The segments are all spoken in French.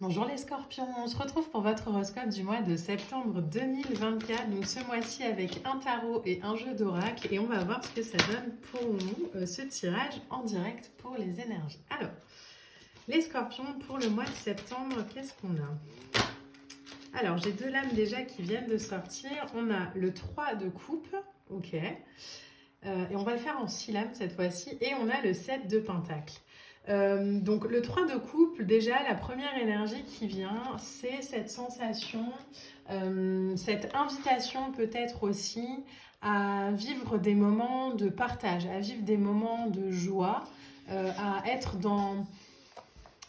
Bonjour les scorpions, on se retrouve pour votre horoscope du mois de septembre 2024, donc ce mois-ci avec un tarot et un jeu d'oracle et on va voir ce que ça donne pour vous, ce tirage en direct pour les énergies. Alors, les scorpions pour le mois de septembre, qu'est-ce qu'on a? Alors, j'ai deux lames déjà qui viennent de sortir, on a le 3 de coupe, ok, et on va le faire en 6 lames cette fois-ci, et on a le 7 de pentacle. Donc le 3 de couple, déjà la première énergie qui vient, c'est cette sensation, cette invitation peut-être aussi à vivre des moments de partage, à vivre des moments de joie, à être dans...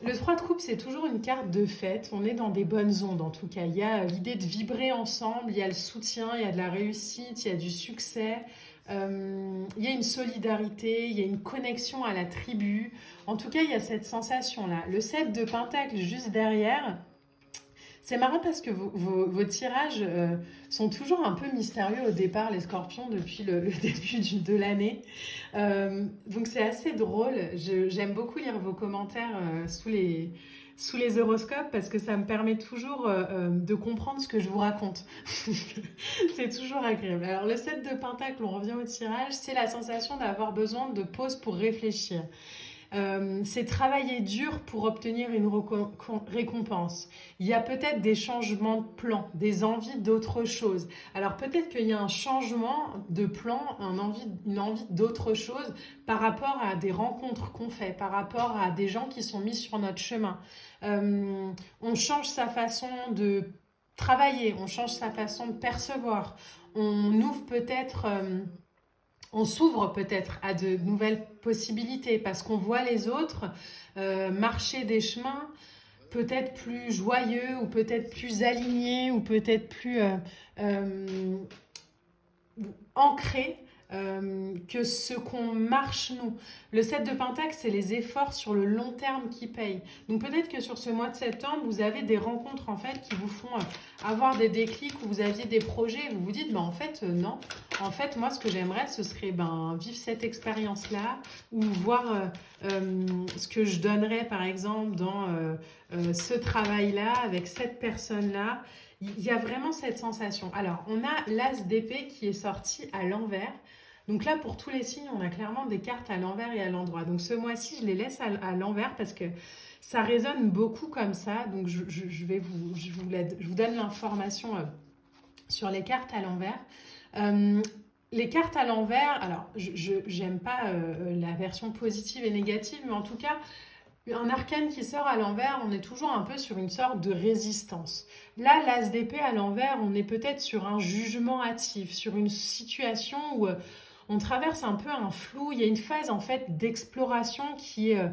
Le 3 de couple, c'est toujours une carte de fête, on est dans des bonnes ondes en tout cas. Il y a l'idée de vibrer ensemble, il y a le soutien, il y a de la réussite, il y a du succès. Il y a une solidarité, il y a une connexion à la tribu. En tout cas, il y a cette sensation-là. Le 7 de Pentacle juste derrière, c'est marrant parce que vos tirages sont toujours un peu mystérieux au départ, les scorpions, depuis le début de l'année. Donc c'est assez drôle. J'aime beaucoup lire vos commentaires sous les horoscopes parce que ça me permet toujours de comprendre ce que je vous raconte. C'est toujours agréable. Alors le 7 de Pentacle, on revient au tirage, c'est la sensation d'avoir besoin de pause pour réfléchir. C'est travailler dur pour obtenir une récompense. Il y a peut-être des changements de plan, des envies d'autre chose. Alors peut-être qu'il y a un changement de plan, une envie d'autre chose par rapport à des rencontres qu'on fait, par rapport à des gens qui sont mis sur notre chemin. On change sa façon de travailler, on change sa façon de percevoir. On ouvre peut-être... on s'ouvre peut-être à de nouvelles possibilités parce qu'on voit les autres marcher des chemins peut-être plus joyeux ou peut-être plus alignés ou peut-être plus euh, ancrés que ce qu'on marche nous. Le 7 de Pentacle, c'est les efforts sur le long terme qui payent. Donc peut-être que sur ce mois de septembre, vous avez des rencontres en fait qui vous font avoir des déclics où vous aviez des projets et vous vous dites, en fait, non. En fait, moi, ce que j'aimerais, ce serait vivre cette expérience-là ou voir ce que je donnerais, par exemple, dans ce travail-là, avec cette personne-là. Il y a vraiment cette sensation. Alors, on a l'As d'épée qui est sorti à l'envers. Donc là, pour tous les signes, on a clairement des cartes à l'envers et à l'endroit. Donc ce mois-ci, je les laisse à l'envers parce que ça résonne beaucoup comme ça. Donc je vous donne l'information sur les cartes à l'envers. Les cartes à l'envers, alors je n'aime pas la version positive et négative, mais en tout cas, un arcane qui sort à l'envers, on est toujours un peu sur une sorte de résistance. Là, l'as d'épée à l'envers, on est peut-être sur un jugement hâtif, sur une situation où on traverse un peu un flou. Il y a une phase en fait d'exploration qui est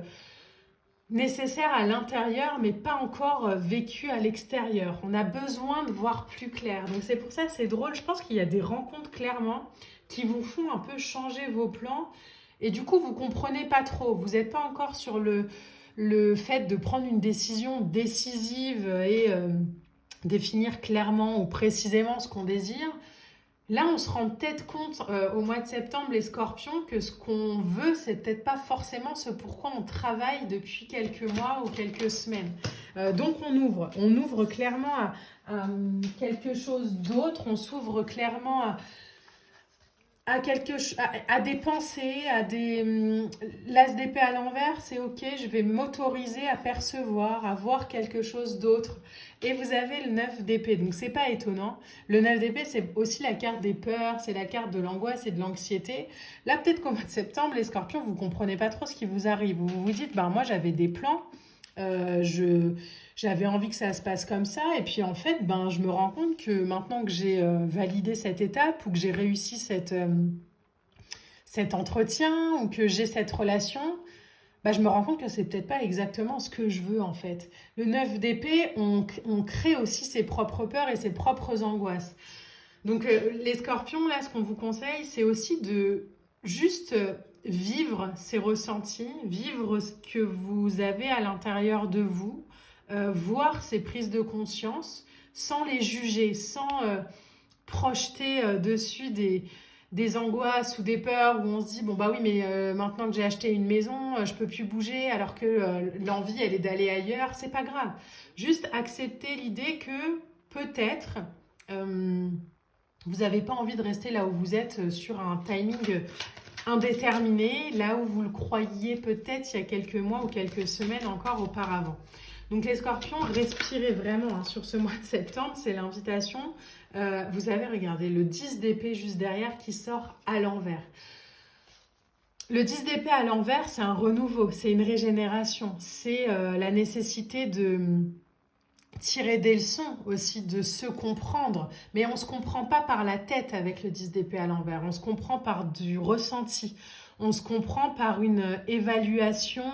nécessaire à l'intérieur, mais pas encore vécue à l'extérieur. On a besoin de voir plus clair. Donc c'est pour ça que c'est drôle. Je pense qu'il y a des rencontres clairement qui vous font un peu changer vos plans. Et du coup, vous comprenez pas trop. Vous n'êtes pas encore sur le fait de prendre une décision décisive et définir clairement ou précisément ce qu'on désire. Là, on se rend peut-être compte au mois de septembre, les scorpions, que ce qu'on veut, c'est peut-être pas forcément ce pourquoi on travaille depuis quelques mois ou quelques semaines. Donc on ouvre clairement à quelque chose d'autre, on s'ouvre clairement à des pensées, à des... L'as d'épée à l'envers, c'est ok, je vais m'autoriser à percevoir, à voir quelque chose d'autre. Et vous avez le 9 d'épée, donc c'est pas étonnant. Le 9 d'épée, c'est aussi la carte des peurs, c'est la carte de l'angoisse et de l'anxiété. Là, peut-être qu'au mois de septembre, les scorpions, vous comprenez pas trop ce qui vous arrive. Vous vous dites, moi j'avais des plans, j'avais envie que ça se passe comme ça, et puis en fait, je me rends compte que maintenant que j'ai validé cette étape ou que j'ai réussi cet entretien ou que j'ai cette relation, je me rends compte que c'est peut-être pas exactement ce que je veux en fait. Le 9 d'épée, on crée aussi ses propres peurs et ses propres angoisses. Donc les scorpions, là, ce qu'on vous conseille, c'est aussi de juste vivre ces ressentis, vivre ce que vous avez à l'intérieur de vous, voir ces prises de conscience sans les juger, sans projeter dessus des angoisses ou des peurs où on se dit bon bah oui mais maintenant que j'ai acheté une maison je peux plus bouger alors que l'envie elle est d'aller ailleurs, c'est pas grave, juste accepter l'idée que peut-être vous n'avez pas envie de rester là où vous êtes sur un timing indéterminé, là où vous le croyiez peut-être il y a quelques mois ou quelques semaines encore auparavant. Donc les scorpions, respirez vraiment hein, sur ce mois de septembre, c'est l'invitation. Vous avez regardé le 10 d'épée juste derrière qui sort à l'envers. Le 10 d'épée à l'envers, c'est un renouveau, c'est une régénération, c'est la nécessité de tirer des leçons aussi, de se comprendre. Mais on ne se comprend pas par la tête avec le 10 d'épée à l'envers, on se comprend par du ressenti, on se comprend par une évaluation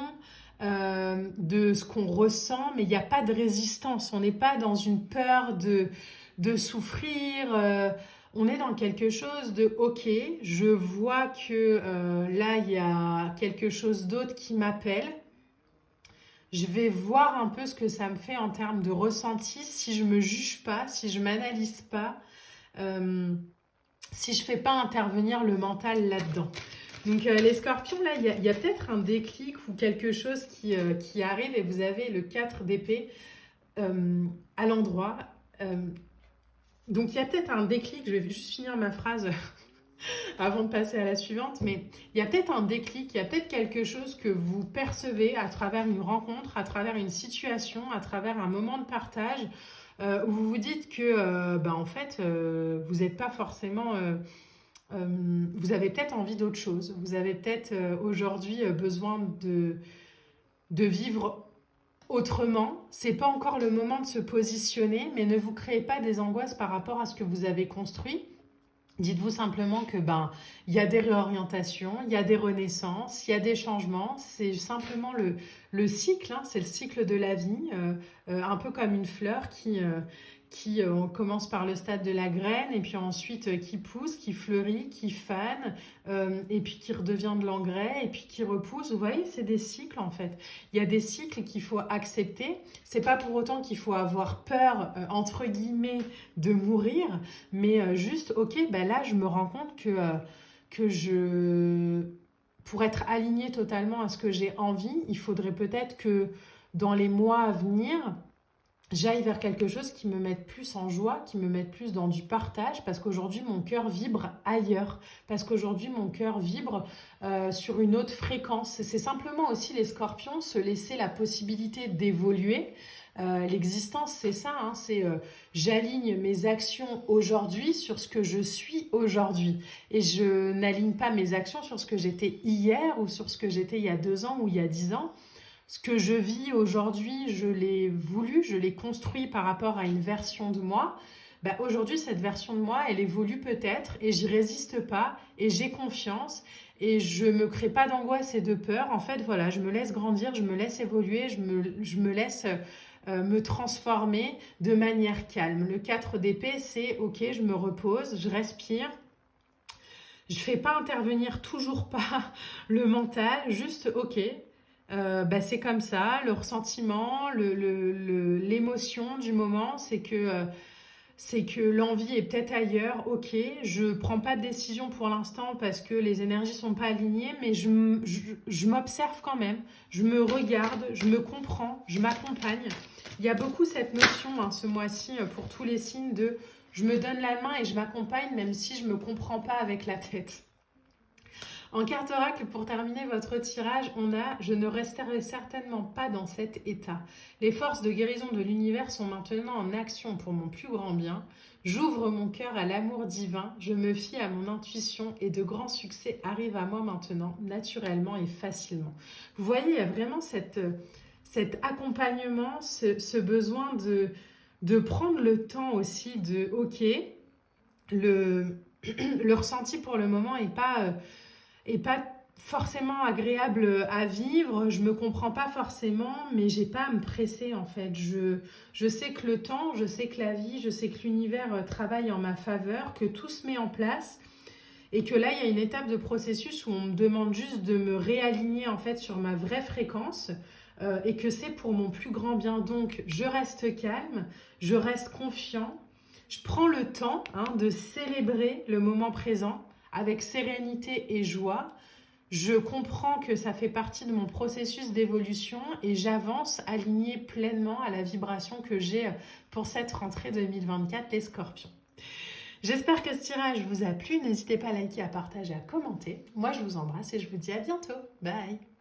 de ce qu'on ressent, mais il n'y a pas de résistance, on n'est pas dans une peur de souffrir, on est dans quelque chose de ok, je vois que là il y a quelque chose d'autre qui m'appelle, je vais voir un peu ce que ça me fait en termes de ressenti, si je me juge pas, si je m'analyse pas, si je fais pas intervenir le mental là-dedans. Donc les scorpions, là, il y a peut-être un déclic ou quelque chose qui arrive et vous avez le 4 d'épée à l'endroit. Donc il y a peut-être un déclic, je vais juste finir ma phrase avant de passer à la suivante, mais il y a peut-être un déclic, il y a peut-être quelque chose que vous percevez à travers une rencontre, à travers une situation, à travers un moment de partage, où vous vous dites que, en fait, vous n'êtes pas forcément... vous avez peut-être envie d'autre chose. Vous avez peut-être aujourd'hui besoin de vivre autrement. C'est pas encore le moment de se positionner, mais ne vous créez pas des angoisses par rapport à ce que vous avez construit. Dites-vous simplement que il y a des réorientations, il y a des renaissances, il y a des changements. C'est simplement le cycle, hein, c'est le cycle de la vie, un peu comme une fleur qui on commence par le stade de la graine et puis ensuite qui pousse, qui fleurit, qui fane et puis qui redevient de l'engrais et puis qui repousse. Vous voyez, c'est des cycles en fait. Il y a des cycles qu'il faut accepter. C'est pas pour autant qu'il faut avoir peur entre guillemets de mourir, mais juste ok, là je me rends compte que pour être alignée totalement à ce que j'ai envie, il faudrait peut-être que dans les mois à venir j'aille vers quelque chose qui me mette plus en joie, qui me mette plus dans du partage, parce qu'aujourd'hui mon cœur vibre ailleurs, parce qu'aujourd'hui mon cœur vibre sur une autre fréquence. C'est simplement aussi les scorpions, se laisser la possibilité d'évoluer. L'existence c'est ça, hein, c'est j'aligne mes actions aujourd'hui sur ce que je suis aujourd'hui, et je n'aligne pas mes actions sur ce que j'étais hier ou sur ce que j'étais il y a 2 ans ou il y a 10 ans. Ce que je vis aujourd'hui, je l'ai voulu, je l'ai construit par rapport à une version de moi. Aujourd'hui, cette version de moi, elle évolue peut-être et j'y résiste pas et j'ai confiance et je me crée pas d'angoisse et de peur. En fait, voilà, je me laisse grandir, je me laisse évoluer, je me laisse me transformer de manière calme. Le 4 d'épée, c'est ok, je me repose, je respire. Je fais pas intervenir toujours pas le mental, juste ok, c'est comme ça, le ressentiment, l'émotion du moment, c'est que l'envie est peut-être ailleurs, ok, je prends pas de décision pour l'instant parce que les énergies sont pas alignées, mais je m'observe quand même, je me regarde, je me comprends, je m'accompagne. Il y a beaucoup cette notion hein, ce mois-ci pour tous les signes de je me donne la main et je m'accompagne même si je me comprends pas avec la tête. En carte oracle, pour terminer votre tirage, on a « Je ne resterai certainement pas dans cet état. Les forces de guérison de l'univers sont maintenant en action pour mon plus grand bien. J'ouvre mon cœur à l'amour divin, je me fie à mon intuition et de grands succès arrivent à moi maintenant, naturellement et facilement. » Vous voyez, il y a vraiment cet accompagnement, ce besoin de prendre le temps aussi de « Ok, le ressenti pour le moment n'est pas... et pas forcément agréable à vivre, je me comprends pas forcément, mais j'ai pas à me presser en fait. Je sais que le temps, je sais que la vie, je sais que l'univers travaille en ma faveur, que tout se met en place et que là il y a une étape de processus où on me demande juste de me réaligner en fait sur ma vraie fréquence et que c'est pour mon plus grand bien. Donc je reste calme, je reste confiant, je prends le temps de célébrer le moment présent avec sérénité et joie. Je comprends que ça fait partie de mon processus d'évolution et j'avance alignée pleinement à la vibration que j'ai pour cette rentrée 2024, les Scorpions. J'espère que ce tirage vous a plu. N'hésitez pas à liker, à partager, à commenter. Moi, je vous embrasse et je vous dis à bientôt. Bye!